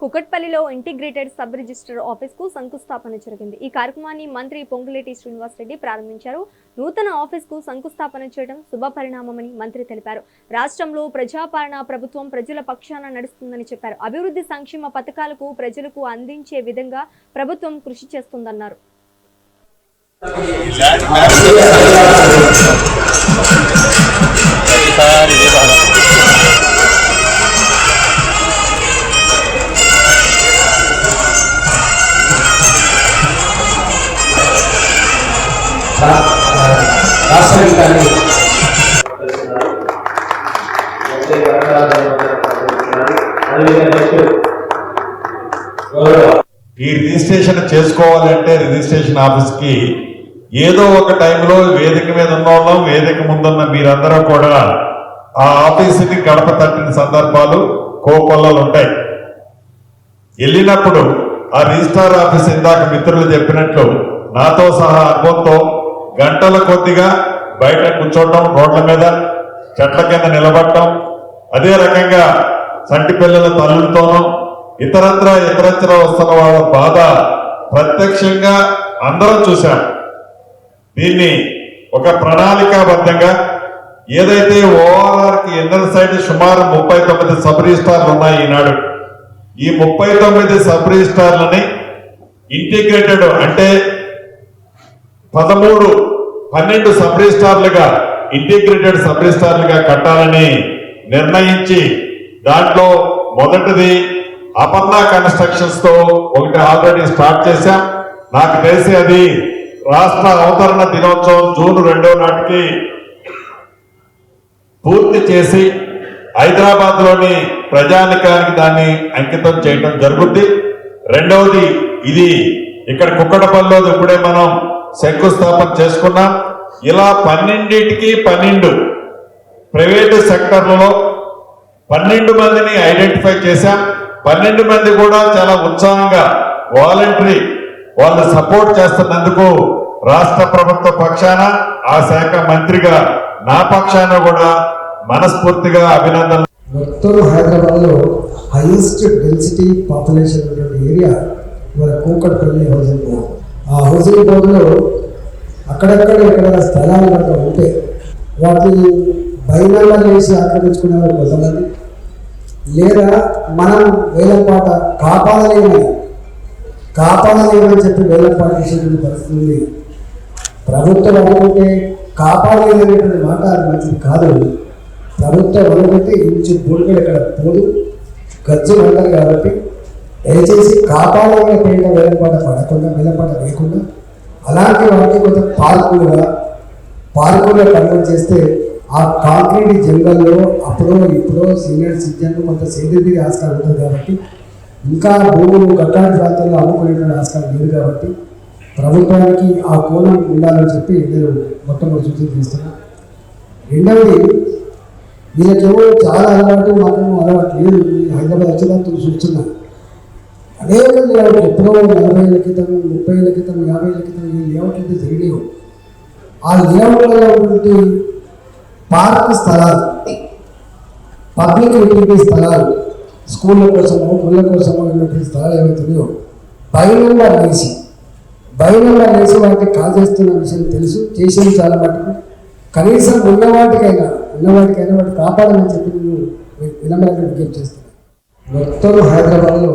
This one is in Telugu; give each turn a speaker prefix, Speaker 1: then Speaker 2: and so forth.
Speaker 1: కుకట్పల్లిలో ఇంటిగ్రేటెడ్ సబ్ రిజిస్టర్ ఆఫీస్ కు శంకుస్థాపన జరిగింది. ఈ కార్యక్రమాన్ని మంత్రి పొంగులేటి శ్రీనివాస్ రెడ్డి ప్రారంభించారు. నూతన ఆఫీస్ కు శంకుస్థాపన చేయడం శుభ పరిణామమని మంత్రి తెలిపారు. రాష్ట్రంలో ప్రజాపాలన ప్రభుత్వం ప్రజల పక్షాన నడుస్తుందని చెప్పారు. అభివృద్ధి సంక్షేమ పథకాలకు ప్రజలకు అందించే విధంగా ప్రభుత్వం కృషి చేస్తుందన్నారు.
Speaker 2: ఈ రిజిస్ట్రేషన్ చేసుకోవాలంటే రిజిస్ట్రేషన్ ఆఫీస్ కి ఏదో ఒక టైంలో వేదిక మీద ఉన్నోళ్ళం, వేదిక ముందున్న మీరందరూ కూడా ఆ ఆఫీసుకి గడప తట్టిన సందర్భాలు కోకొల్లలు ఉంటాయి. వెళ్ళినప్పుడు ఆ రిజిస్ట్రార్ ఆఫీస్ ఇందాక మిత్రులు చెప్పినట్లు నాతో సహా అనుభవంతో గంటల కొద్దిగా బయట కూర్చోవడం, రోడ్ల మీద చెట్ల కింద నిలబడటం, అదే రకంగా సంటి పిల్లల తల్లులతోనూ ఇతరత్ర వస్తున్న వాళ్ళ బాధ ప్రత్యక్షంగా అందరం చూశాం. దీన్ని ఒక ప్రణాళికాబద్ధంగా ఏదైతే ఓఆర్ఆర్కి ఎన్నర సైడ్ సుమారు 39 సబ్ రిజిస్టార్లు ఉన్నాయి ఈనాడు, ఈ 39 సబ్ రిజిస్టార్లని ఇంటిగ్రేటెడ్ అంటే 12 సబ్ రిజిస్టార్లుగా ఇంటిగ్రేటెడ్ సబ్ రిజిస్టార్లుగా కట్టాలని నిర్ణయించి దాంట్లో మొదటిది అపర్ణ కన్స్ట్రక్షన్స్ తో ఒకటి ఆల్రెడీ స్టార్ట్ చేశాం. నాకు తెలిసి అది రాష్ట్ర అవతరణ దినోత్సవం జూన్ 2వ నాటికి పూర్తి చేసి హైదరాబాద్ లోని ప్రజానికానికి దాన్ని అంకితం చేయడం జరుగుద్ది. రెండవది ఇది ఇక్కడ కుక్కడపల్లిలో ఇప్పుడే మనం శంకుస్థాపన చేసుకున్నాం. ఇలా 12కి 12 ప్రైవేటు సెక్టర్లలో 12 మందిని ఐడెంటిఫై చేశాం. 12 మంది కూడా చాలా ఉత్సాహంగా వాలంటరీ వాళ్ళు సపోర్ట్ చేస్తున్నందుకు రాష్ట్ర ప్రభుత్వ పక్షాన ఆ శాఖ మంత్రిగా నా పక్షాన కూడా మనస్ఫూర్తిగా అభినందనలు.
Speaker 3: మొత్తం హైదరాబాద్ లో హైయెస్ట్ డెన్సిటీ పాపులేషన్ ఏరియా మన కూకట్పల్లి హౌసింగ్ బోర్డు. ఆ హౌసింగ్ బోర్డులో అక్కడక్కడ స్థలాలు కనుక ఉంటే వాటిని బైనామా చేసి ఆక్రమించుకునే వాళ్ళు కొంతమంది, లేదా మనం వేలంపాట కాపాడలేమని చెప్పి వేలంపాట చేసేటువంటి పరిస్థితి ఉంది. ప్రభుత్వం అనుకుంటే కాపాడలేదనేటువంటి మాట అది మంచిది కాదు. ప్రభుత్వం అనుకుంటే ఇంచు బుడికలు ఇక్కడ పోదు, గజ్జలు అంటారు. కాబట్టి దయచేసి కాపాడలేకపోయిన వేలంపాట లేకుండా అలాంటి వాటిని కొంచెం పార్కులుగా కన్వర్ట్ చేస్తే ఆ కాంక్రీట్ జంగల్లో ఇప్పుడు సీనియర్ సిటిజన్లు కొంత సేంద్రీయ ఆస్కారం ఉంటుంది. కాబట్టి ఇంకా భూములు కట్టాడి ప్రాంతాల్లో అమ్ముకునేటువంటి ఆస్కారం లేదు. కాబట్టి ప్రభుత్వానికి ఆ కోణం ఉండాలని చెప్పి నేను మొట్టమొదటి సూచన చేస్తున్నాను. రెండవది, వీళ్ళకేమో చాలా అలవాటు, మాకేమో అలవాటు లేదు. హైదరాబాద్ వచ్చినందుకు చూస్తున్నాను అనేక లేఅవుట్ ఎప్పుడో 40 ఏళ్ళ క్రితం, 30 ఏళ్ళ క్రితం, 50 ఏళ్ళ క్రితం ఈ లేఅవుట్ అయితే తెలియవు. ఆ లేఅవుట్లలో ఉన్నటువంటి పార్క్ స్థలాలు, పబ్లిక్ యూటిలిటీ స్థలాలు, స్కూళ్ళ కోసమో గుళ్ళ కోసమో ఉన్నటువంటి స్థలాలు ఏవైతున్నాయో బైనంగా వేసి వాటికి కాజేస్తున్న విషయం తెలుసు. చేసేది చాలా మటుకు కనీసం ఉన్నవాటికైనా వాటిని కాపాడమని చెప్పి నేను వినమ్రంగా విజ్ఞప్తి చేస్తున్నాను. మొత్తం హైదరాబాద్లో